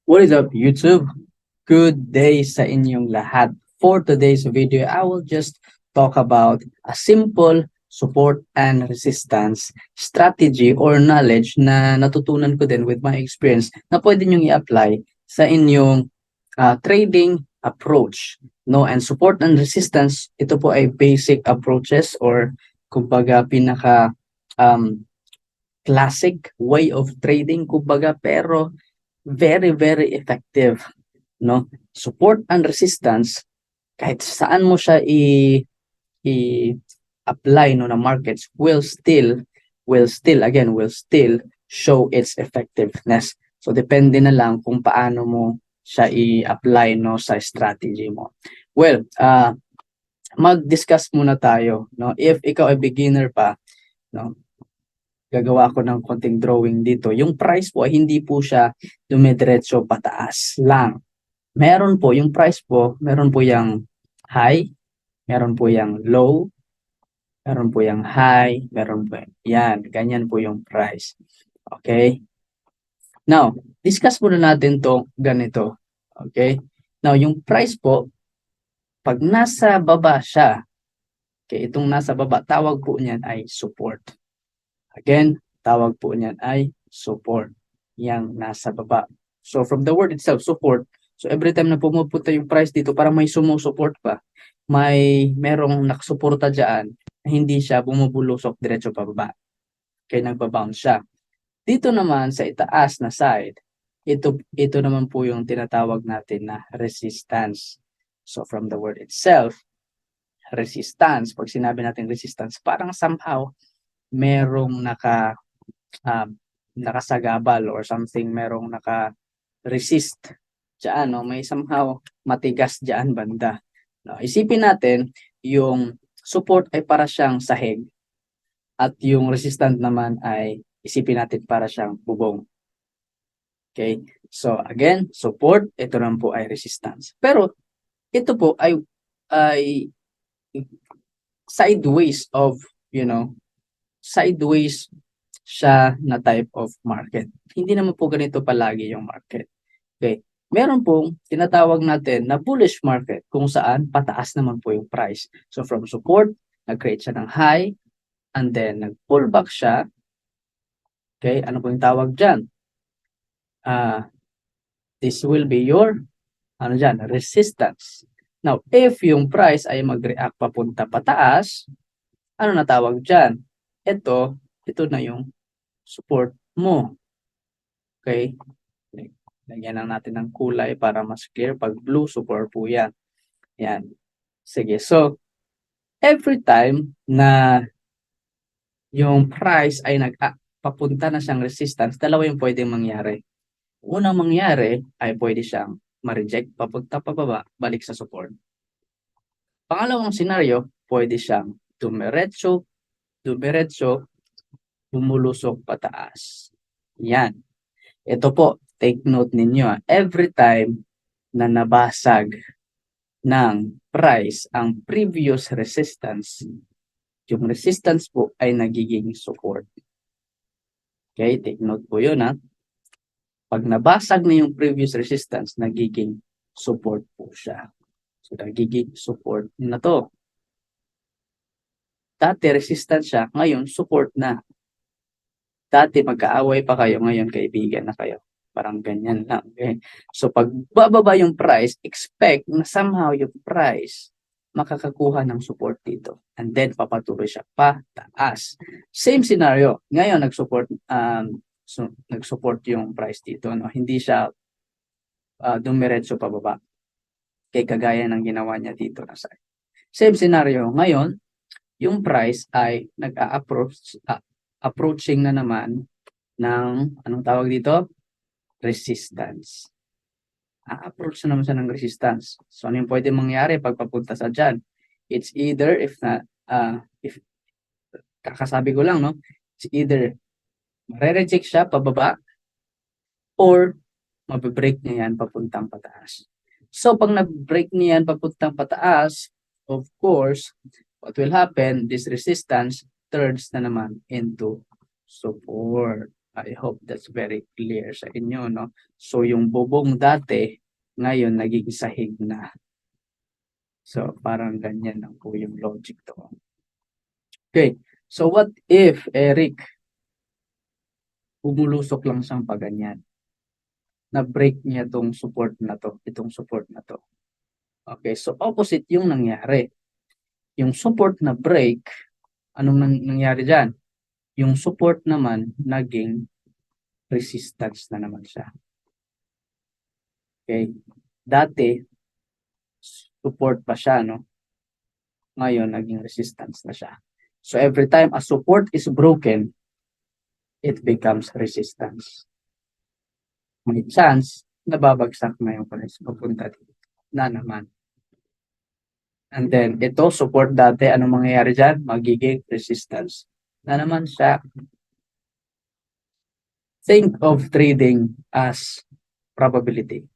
What is up, YouTube? Good day sa inyong lahat. For today's video, I will just talk about a simple support and resistance strategy or knowledge na natutunan ko din with my experience na pwede nyong i-apply sa inyong trading approach. No? And support and resistance, ito po ay basic approaches or kumbaga pinaka classic way of trading kumbaga, pero very effective, no? Support and resistance, kahit saan mo siya i-apply, no, na markets will still show its effectiveness. So depende na lang kung paano mo siya i-apply, no, sa strategy mo. Well, mag-discuss muna tayo, no? If ikaw ay beginner pa, no, gagawa ko ng konting drawing dito. Yung price po ay hindi po siya dumidiretso pataas lang. Meron po yung price po, meron po yung high, meron po yung low, meron po yung high, meron po yan. Ganyan po yung price. Okay? Now, discuss muna natin to ganito. Okay? Now, yung price po, pag nasa baba siya, okay, itong nasa baba, tawag po niyan ay support. Again, tawag po niyan ay support. Yang nasa baba. So, from the word itself, support. So, every time na pumupunta yung price dito, parang may sumusupport pa. Merong nakasuporta dyan na hindi siya bumubulusok diretso pababa. Kaya nagbabounce siya. Dito naman sa itaas na side, ito naman po yung tinatawag natin na resistance. So, from the word itself, resistance, pag sinabi natin resistance, parang somehow merong nakasagabal or something, merong naka-resist dyan, no? May somehow matigas dyan banda. No? Isipin natin, yung support ay para siyang sahig at yung resistant naman ay isipin natin para siyang bubong. Okay? So, again, support, ito naman po ay resistance. Pero, ito po ay sideways of, sideways siya na type of market. Hindi naman po ganito palagi yung market. Okay. Meron pong tinatawag natin na bullish market kung saan pataas naman po yung price. So from support, nag-create siya ng high and then nag-pull back siya. Okay, ano po yung tawag dyan? This will be your resistance. Now, if yung price ay mag-react papunta pataas, ano na tawag dyan? Ito na yung support mo. Okay? Lagyan lang natin ng kulay para mas clear. Pag blue, support po yan. Yan. Sige. So, every time na yung price ay papunta na siyang resistance, dalawa yung pwedeng mangyari. Unang mangyari ay pwede siyang ma-reject, papunta pababa, balik sa support. Pangalawang senaryo, pwede siyang dumiretso, bumulusok pataas. Yan. Ito po, take note ninyo. Every time na nabasag ng price ang previous resistance, yung resistance po ay nagiging support. Okay, take note po yun ha. Pag nabasag na yung previous resistance, nagiging support po siya. So, nagiging support na to. Dati resistance siya, ngayon support na. Dati magkaaway pa kayo, ngayon kaibigan na kayo. Parang ganyan lang. Okay? So, pag bababa yung price, expect na somehow yung price makakakuha ng support dito. And then, papatuloy siya pataas. Same scenario. Ngayon, nag-support yung price dito. No? Hindi siya dumiretso pababa. Kaya kagaya ng ginawa niya dito na side. Same scenario. Ngayon, yung price ay approaching na naman ng, anong tawag dito? Resistance. Approach na naman siya ng resistance. So, ano yung pwede mangyari pag papunta sa dyan? It's either, if kakasabi ko lang, no? It's either mare-reject siya pababa or mabibreak niya yan papuntang pataas. So, pag nag-break niya yan papuntang pataas, of course, what will happen, this resistance turns na naman into support. I hope that's very clear sa inyo, no? So, yung bubong dati, ngayon naging sahig na. So, parang ganyan lang po yung logic to. Okay. So, what if, Eric, bumulusok lang siyang paganyan? Na-break niya itong support na to, itong support na to. Okay. So, opposite yung nangyari. Yung support na break, anong nangyari dyan? Yung support naman, naging resistance na naman siya. Okay? Dati, support pa siya, no? Ngayon, naging resistance na siya. So, every time a support is broken, it becomes resistance. May chance na babagsak na yung price papunta dito na naman. And then, ito, support dati, anong mangyayari dyan? Magiging resistance na naman siya. Think of trading as probability.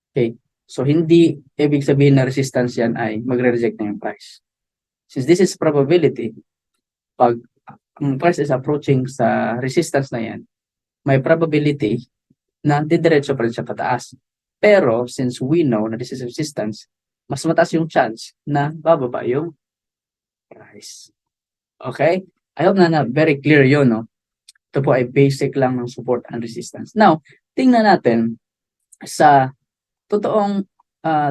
Okay? So, hindi ibig sabihin na resistance yan ay magre-reject na yung price. Since this is probability, pag ang price is approaching sa resistance na yan, may probability na didiretso pa rin siya pataas. Pero, since we know na this is resistance, mas mataas yung chance na bababa yung price. Okay? I hope na very clear yun, no? Ito po ay basic lang ng support and resistance. Now, tingnan natin sa totoong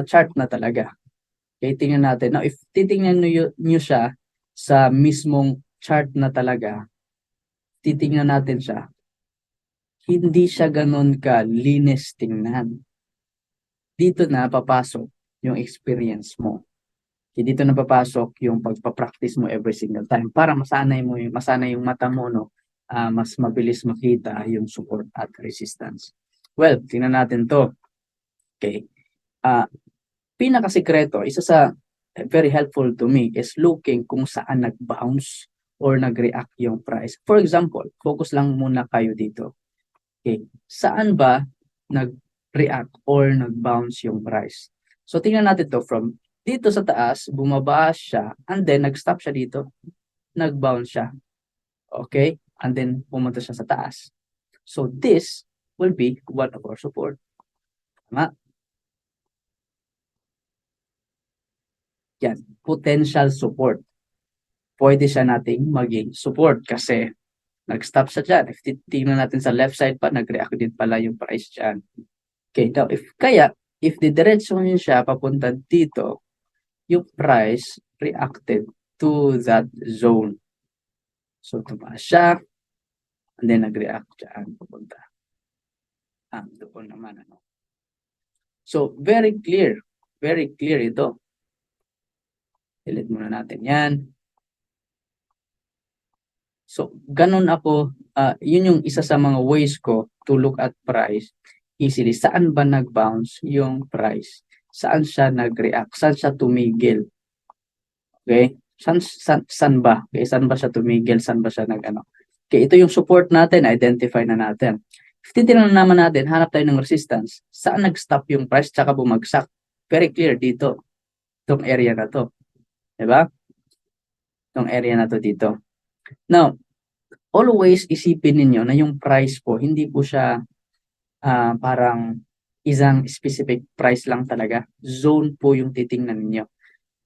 chart na talaga. Okay, tingnan natin. Now, if titingnan nyo siya sa mismong chart na talaga, titingnan natin siya, hindi siya ganun ka-linis tingnan. Dito na papasok yung experience mo. Okay, dito na papasok yung pagpa-practice mo every single time para masanay yung mata mo, no? Mas mabilis makita yung support at resistance. Well, tingnan natin to. Okay. Pinakasikreto, isa sa very helpful to me is looking kung saan nag-bounce or nag-react yung price. For example, focus lang muna kayo dito. Okay. Saan ba nag-react or nag-bounce yung price? So, tingnan natin to from dito sa taas, bumaba siya, and then nag-stop siya dito, nag-bounce siya. Okay? And then, pumunta siya sa taas. So, this will be one of our support. Tama? Yan, potential support. Pwede siya nating maging support kasi nag-stop siya dyan. If titingnan natin sa left side pa, nag-react din pala yung price dyan. Okay, now if didiretso niyo siya papunta dito, yung price reacted to that zone. So, tumaas siya, and then nag-react dyan papunta. Doon naman, ano. So, very clear ito. Delete muna natin yan. So, ganun ako, yun yung isa sa mga ways ko to look at price easily. Saan ba nag-bounce yung price? Saan siya nag-react? Saan siya tumigil? Okay? Saan ba? Okay, saan ba siya tumigil? Saan ba siya nag-ano? Okay, ito yung support natin. Identify na natin. If titignan naman natin, hanap tayo ng resistance. Saan nag-stop yung price tsaka bumagsak? Very clear dito. Itong area na to. Diba? Itong area na to dito. Now, always isipin ninyo na yung price po, hindi po siya parang isang specific price lang talaga. Zone po yung titingnan ninyo.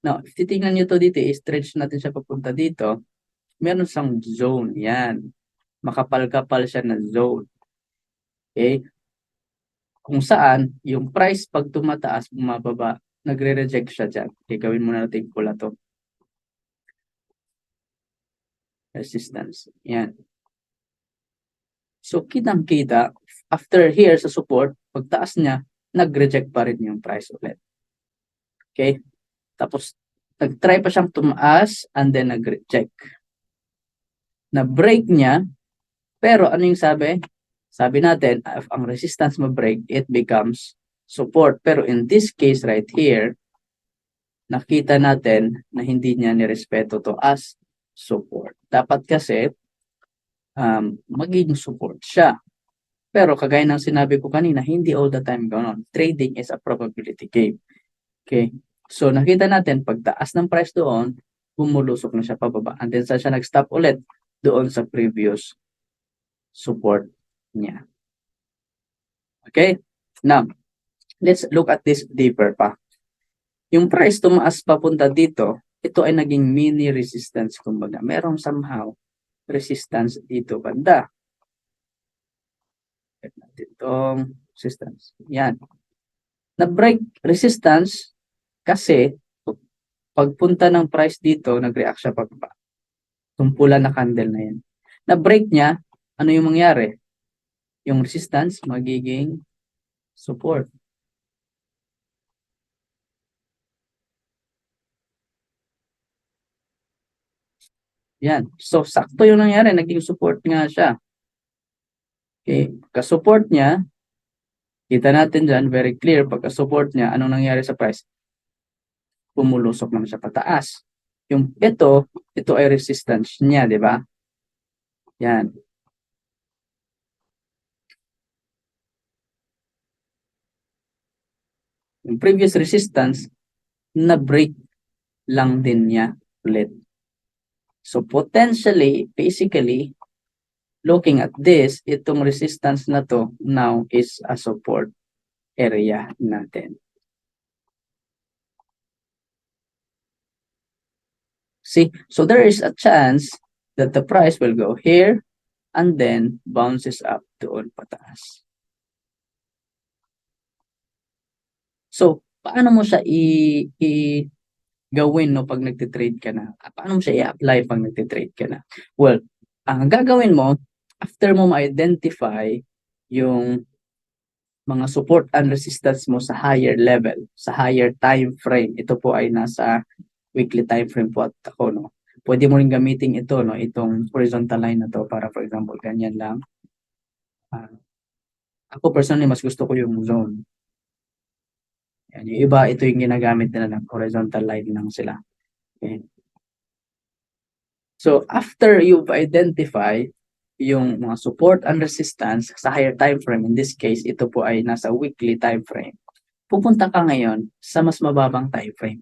Now, if titingnan nyo to dito, i-stretch natin siya papunta dito, meron siyang zone. Yan. Makapal-kapal siya na zone. Okay? Kung saan, yung price pag tumataas, bumababa, nagre-reject siya dyan. Okay, gawin muna natin pula to. Resistance. Yan. So, kitang-kita, after here sa support, pagtaas niya, nag-reject pa rin yung price ulit. Okay? Tapos, nag-try pa siyang tumaas and then nag-reject. Na-break niya, pero ano yung sabi? Sabi natin, if ang resistance ma-break, it becomes support. Pero in this case right here, nakita natin na hindi niya nirespeto to as support. Dapat kasi, magiging support siya. Pero kagaya ng sinabi ko kanina, hindi all the time ganoon. Trading is a probability game. Okay? So nakita natin, pagtaas ng price doon, bumulusok na siya pababa. And then saan siya nag-stop ulit? Doon sa previous support niya. Okay? Now, let's look at this deeper pa. Yung price tumaas papunta dito, ito ay naging mini resistance, kumbaga. Merong somehow resistance dito banda. Check natin itong resistance. Yan. Na-break resistance kasi pagpunta ng price dito, nag-react siya pababa. Tumpulan na candle na yan. Na-break niya, ano yung mangyari? Yung resistance magiging support. Yan. So, sakto yung nangyari. Naging support nga siya. Okay. Ka-support niya, kita natin dyan, very clear, pagka-support niya, anong nangyari sa price? Pumulusok naman siya pataas. Yung ito ay resistance niya, di ba? Yan. Yung previous resistance, na-break lang din niya ulit. So, potentially, basically, looking at this, itong resistance na to now is a support area natin. See, so there is a chance that the price will go here and then bounces up doon pataas. So, paano mo siya gawin no pag nagte-trade ka na? Paano mo siya i-apply pag nagte-trade ka na? Well, ang gagawin mo, after mo ma-identify yung mga support and resistance mo sa higher level, sa higher time frame, ito po ay nasa weekly time frame po at ako, no? Pwede mo rin gamitin ito, no? Itong horizontal line na to para, for example, ganyan lang. Ako personally, mas gusto ko yung zone. Yan, yung iba, ito yung ginagamit nila ng horizontal line lang sila. Okay. So, after you've identified yung mga support and resistance sa higher time frame, in this case, ito po ay nasa weekly time frame, pupunta ka ngayon sa mas mababang time frame.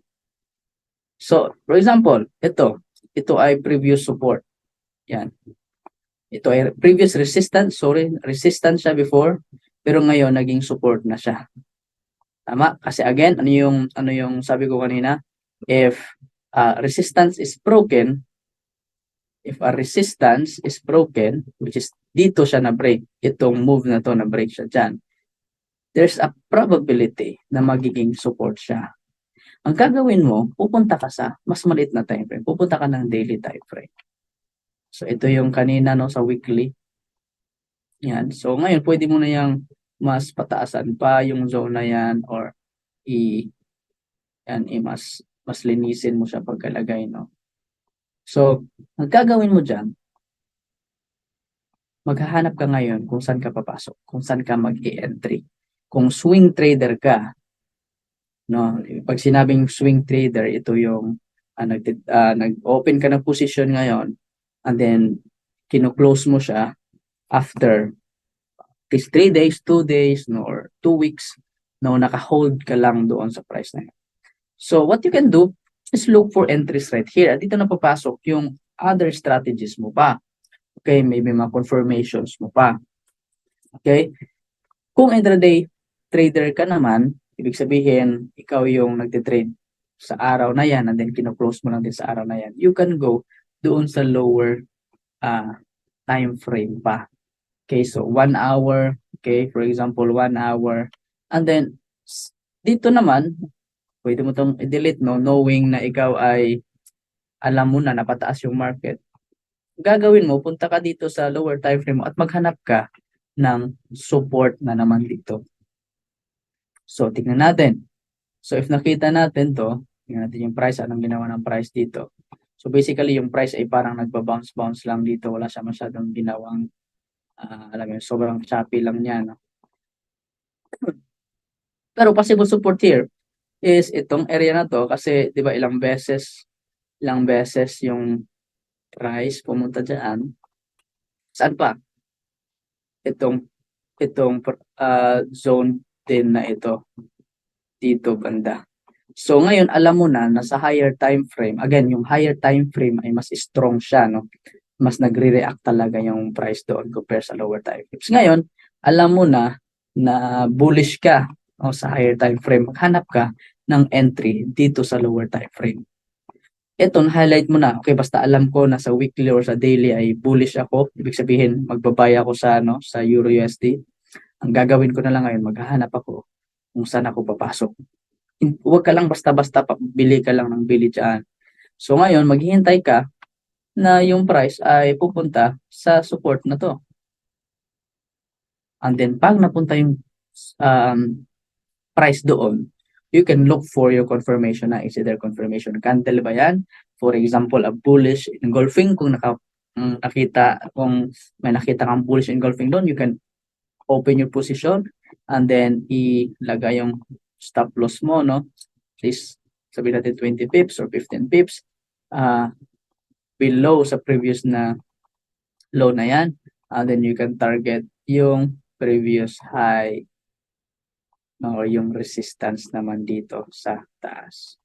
So, for example, ito ay previous support. Yan. Ito ay previous resistance, resistance siya before, pero ngayon naging support na siya. Tama? Kasi again, ano yung sabi ko kanina? If resistance is broken, which is dito siya na-break, itong move na to na-break siya dyan, there's a probability na magiging support siya. Ang gagawin mo, pupunta ka sa mas maliit na time frame. Pupunta ka ng daily time frame. So, ito yung kanina no, sa weekly. Yan. So, ngayon, pwede mo na yung mas pataasan pa yung zone na yan or mas linisin mo siya pagkalagay, no? So, ang gagawin mo dyan, maghahanap ka ngayon kung saan ka papasok, kung saan ka mag-e-entry. Kung swing trader ka, no? Pag sinabing swing trader, ito yung nag-open ka ng position ngayon and then kino-close mo siya after these 3 days, 2 days, no, or 2 weeks, no, naka-hold ka lang doon sa price na yun. So, what you can do is look for entries right here. Dito na papasok yung other strategies mo pa. Okay, maybe mga confirmations mo pa. Okay? Kung intraday trader ka naman, ibig sabihin, ikaw yung nagtitrade sa araw na yan and then kino-close mo lang din sa araw na yan. You can go doon sa lower time frame pa. Okay, so 1 hour, okay, for example, 1 hour. And then, dito naman, pwede mo itong i-delete, no, knowing na ikaw ay alam mo na napataas yung market. Gagawin mo, punta ka dito sa lower time frame mo at maghanap ka ng support na naman dito. So, tingnan natin. So, if nakita natin to, tingnan natin yung price, anong ginawa ng price dito. So, basically, yung price ay parang nagba-bounce lang dito. Wala siya masyadong ginawang alam mo, sobrang choppy lang niya, no? Pero possible support here is itong area na to kasi 'di ba ilang beses yung price pumunta diyan. Saan pa? Itong zone din na ito dito banda. So ngayon alam mo na sa higher time frame, again yung higher time frame ay mas strong siya, no? mas nagre-react talaga yung price doon compare sa lower time frames. Ngayon, alam mo na bullish ka o sa higher time frame, maghanap ka ng entry dito sa lower time frame. Ito, highlight mo na, okay, basta alam ko na sa weekly or sa daily ay bullish ako, ibig sabihin, magbabay ako sa, sa Euro USD. Ang gagawin ko na lang ngayon, maghahanap ako kung saan ako papasok. Huwag ka lang basta-basta bili ka lang ng bili dyan. So ngayon, maghihintay ka na yung price ay pupunta sa support na to. And then, pag napunta yung price doon, you can look for your confirmation na is either confirmation candle ba yan? For example, a bullish engulfing, kung kung may nakita kang bullish engulfing doon, you can open your position and then ilagay yung stop loss mo, no? At least sabihin natin 20 pips or 15 pips below sa previous na low na yan, and then you can target yung previous high or yung resistance naman dito sa taas.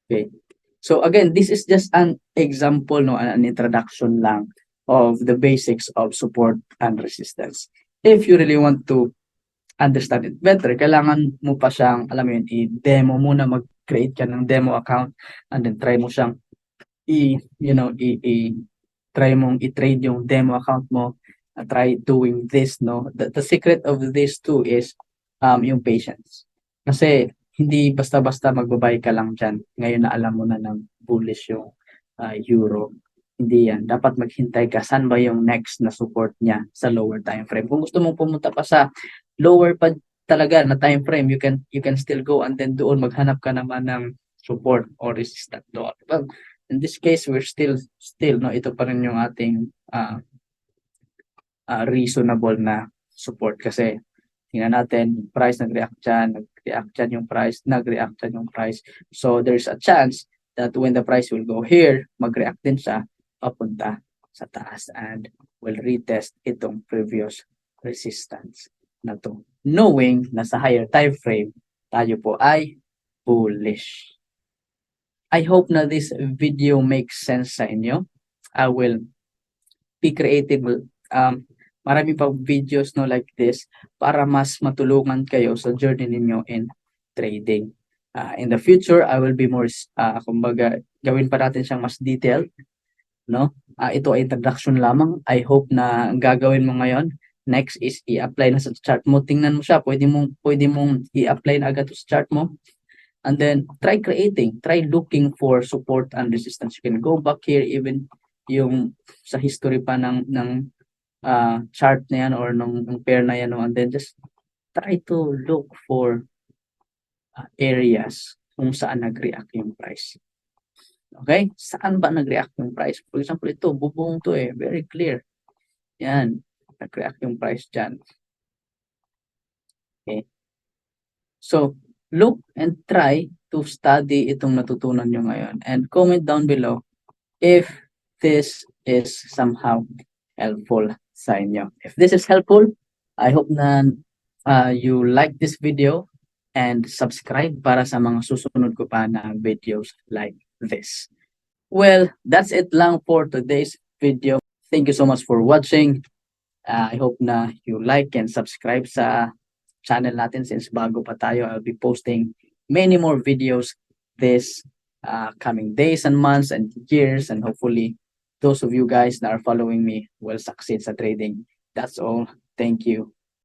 Okay. So again, this is just an example, no, an introduction lang of the basics of support and resistance. If you really want to understand it better, kailangan mo pa siyang, alam mo yun, i-demo muna, mag-create ka ng demo account and then try mo siyang try mong i-trade yung demo account mo, try doing this, no? The secret of this too is yung patience. Kasi hindi basta-basta magbabay ka lang dyan. Ngayon na alam mo na ng bullish yung euro. Hindi yan. Dapat maghintay ka. Saan ba yung next na support niya sa lower time frame? Kung gusto mong pumunta pa sa lower pa talaga na time frame, you can still go and then doon maghanap ka naman ng support or resistance doon. But in this case, we're still no, ito pa rin yung ating reasonable na support kasi tingnan natin, price nag-react dyan yung price, nag-react dyan yung price. So there's a chance that when the price will go here, mag-react din siya papunta sa taas and will retest itong previous resistance na to. Knowing na sa higher time frame, tayo po ay bullish. I hope na this video makes sense sa inyo. I will be creative. Marami pang videos, no, like this para mas matulungan kayo sa journey ninyo in trading. In the future, I will be more, kumbaga, gawin pa natin siyang mas detailed, no? Ito ay introduction lamang. I hope na ang gagawin mo ngayon, next is i-apply na sa chart mo. Tingnan mo siya, pwede mong i-apply na agad sa chart mo. And then, try looking for support and resistance. You can go back here, even yung sa history pa ng chart na yan or ng pair na yan, no? And then just try to look for areas kung saan nag-react yung price. Okay? Saan ba nag-react yung price? For example, ito, bubong to very clear. Yan, nag-react yung price dyan. Okay? So, look and try to study itong natutunan nyo ngayon and comment down below if this is somehow helpful sa inyo. If this is helpful, I hope na you like this video and subscribe para sa mga susunod ko pa na videos like this. Well, that's it lang for today's video. Thank you so much for watching. I hope na you like and subscribe sa channel natin since bago pa tayo. I'll be posting many more videos this coming days and months and years, and hopefully those of you guys that are following me will succeed sa trading. That's all. Thank you.